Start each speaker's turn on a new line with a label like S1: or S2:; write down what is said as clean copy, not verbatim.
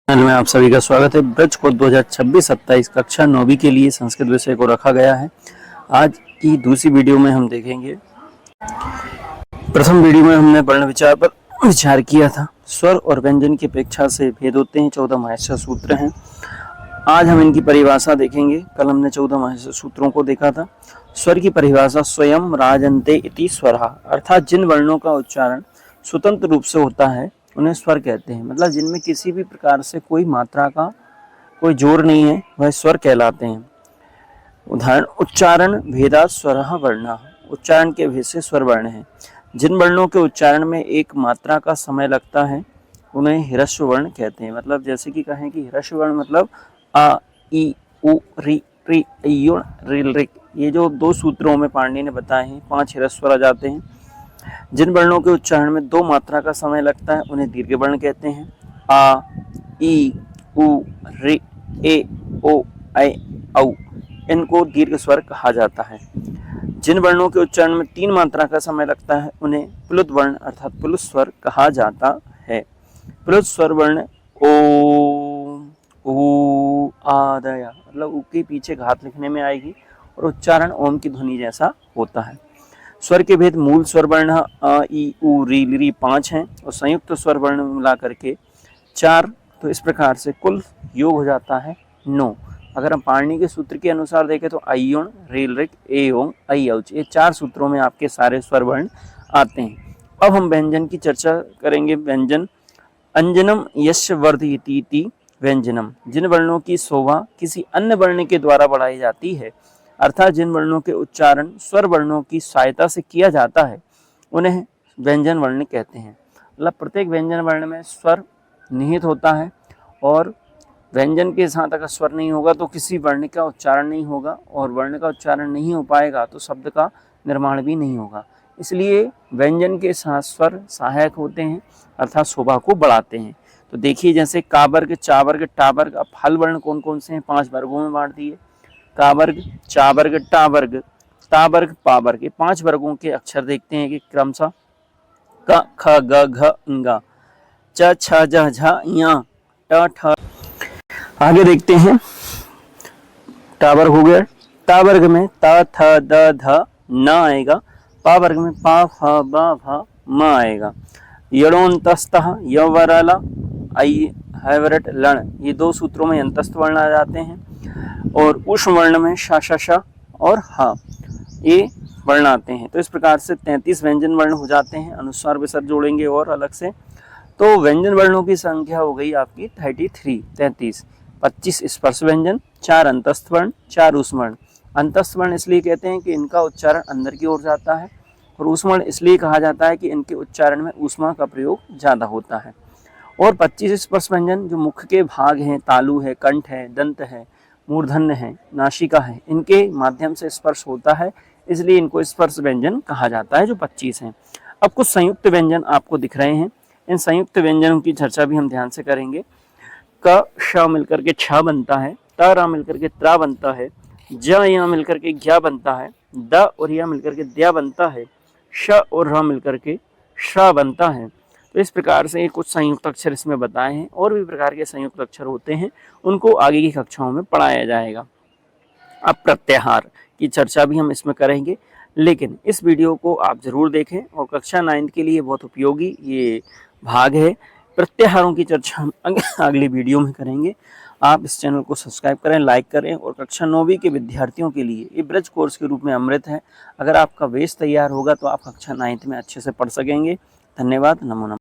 S1: Channel में आप सभी का स्वागत है। ब्रज को 2026-27 कक्षा 9वीं के लिए संस्कृत विषय को रखा गया है। आज की दूसरी वीडियो में हम देखेंगे, प्रथम वीडियो में हमने वर्ण विचार पर विचार किया था। स्वर और व्यंजन की अपेक्षा से भेद होते हैं, 14 महर्षि सूत्र हैं। आज हम इनकी परिभाषा देखेंगे। कल हमने 14 महर्षि सूत्रों को देखा था। स्वर की परिभाषा स्वयं राजन्ते इति स्वरः, अर्थात जिन वर्णों का उच्चारण स्वतंत्र रूप से होता है उन्हें स्वर कहते हैं। मतलब जिनमें किसी भी प्रकार से कोई मात्रा का कोई जोर नहीं है, वह स्वर कहलाते हैं। उदाहरण, उच्चारण भेदात् स्वरः वर्णः, उच्चारण के भेद से स्वर वर्ण है। जिन वर्णों के उच्चारण में एक मात्रा का समय लगता है उन्हें ह्रस्व वर्ण कहते हैं। मतलब जैसे कि कहें कि ह्रस्व वर्ण मतलब आ, ई, उ, री, री, य, रिल, रिक, ये जो दो सूत्रों में पाणिनि ने बताए हैं, 5 ह्रस्व स्वर आ जाते हैं। जिन वर्णों के उच्चारण में 2 मात्रा का समय लगता है उन्हें दीर्घ वर्ण कहते हैं। आ, ई, उ, रि, ए, ओ, ऐ, औ, इनको दीर्घ स्वर कहा जाता है। जिन वर्णों के उच्चारण में 3 मात्रा का समय लगता है उन्हें प्लुत वर्ण अर्थात प्लुत स्वर कहा जाता है। प्लुत स्वर वर्ण ओ, ऊ, आदया, मतलब उ के पीछे घात लिखने में आएगी और उच्चारण ओम की ध्वनि जैसा होता है। स्वर के भेद मूल स्वर वर्ण अ, ई, उ, री, ली 5 हैं और संयुक्त स्वर वर्ण मिला करके 4। तो इस प्रकार से कुल योग हो जाता है 9। अगर हम पाणिनि के सूत्र के अनुसार देखें तो अयोण, रील, रिक, एओं, ऐ, औच, ये 4 सूत्रों में आपके सारे स्वर वर्ण आते हैं। अब हम व्यंजन की चर्चा करेंगे। व्यंजन, अंजनम यस्य वर्धयति व्यंजनम, जिन वर्णों की शोभा किसी अन्य वर्ण के द्वारा बढ़ाई जाती है, अर्थात जिन वर्णों के उच्चारण स्वर वर्णों की सहायता से किया जाता है उन्हें व्यंजन वर्ण कहते हैं। मतलब प्रत्येक व्यंजन वर्ण में स्वर निहित होता है और व्यंजन के साथ अगर स्वर नहीं होगा तो किसी वर्ण का उच्चारण नहीं होगा और वर्ण का उच्चारण नहीं हो पाएगा तो शब्द का निर्माण भी नहीं होगा। इसलिए व्यंजन के साथ स्वर सहायक होते हैं अर्थात शोभा को बढ़ाते हैं। तो देखिए, जैसे का वर्ग, चा वर्ग, टा वर्ग। अब हल वर्ण कौन कौन से हैं? 5 वर्गों में बांट दिए। का वर्ग, चा वर्ग, टा वर्ग, ता वर्ग, पा वर्ग। ये 5 वर्गों के अक्षर देखते हैं कि क्रमशः क, ख, ग, घ, ङ, च, छ, ज, झ, ञ, ट, ठ। आगे देखते हैं, टा वर्ग हो गया। टा वर्ग में त, थ, द, ध, न आएगा। पा वर्ग में पा, फ, ब, भ, म आएगा। यणोन्तस्तः, यवरल, ऐ, हैवरट, लण, ये 2 सूत्रों में अंतस्थ वर्ण आ जाते हैं। और उष्ण वर्ण में श, श, श और ह, ये वर्ण आते हैं। तो इस प्रकार से 33 व्यंजन वर्ण हो जाते हैं। अनुस्वार विसर्ग जोड़ेंगे और अलग से, तो व्यंजन वर्णों की संख्या हो गई आपकी 33। 25 स्पर्श व्यंजन, 4 अंतस्थ वर्ण, 4 उष्ण वर्ण। अंतस्थ वर्ण इसलिए कहते हैं कि इनका उच्चारण अंदर की ओर जाता है और उष्ण वर्ण इसलिए कहा जाता है कि इनके उच्चारण में ऊष्मा का प्रयोग ज्यादा होता है। और 25 स्पर्श व्यंजन जो मुख के भाग हैं, तालु है, कंठ है, दंत है, मूर्धन्य है, नासिका है, इनके माध्यम से स्पर्श होता है, इसलिए इनको स्पर्श व्यंजन कहा जाता है, जो 25 हैं। अब कुछ संयुक्त व्यंजन आपको दिख रहे हैं। इन संयुक्त व्यंजनों की चर्चा भी हम ध्यान से करेंगे। क, श मिलकर के छ बनता है, त, र मिलकर के त्रा बनता है, ज, य मिलकर के ज्ञ बनता है, द और य मिलकर के द्या बनता है, श और र मिलकर के श्र बनता है। तो इस प्रकार से कुछ संयुक्त अक्षर इसमें बताए हैं। और भी प्रकार के संयुक्त अक्षर होते हैं, उनको आगे की कक्षाओं में पढ़ाया जाएगा। अब प्रत्याहार की चर्चा भी हम इसमें करेंगे, लेकिन इस वीडियो को आप जरूर देखें और कक्षा 9 के लिए बहुत उपयोगी ये भाग है। प्रत्याहारों की चर्चा हम अगली वीडियो में करेंगे। आप इस चैनल को सब्सक्राइब करें, लाइक करें। और कक्षा 9वीं के विद्यार्थियों के लिए ये ब्रज कोर्स के रूप में अमृत है। अगर आपका बेस तैयार होगा तो आप कक्षा 9 में अच्छे से पढ़ सकेंगे। धन्यवाद। नमो नमः।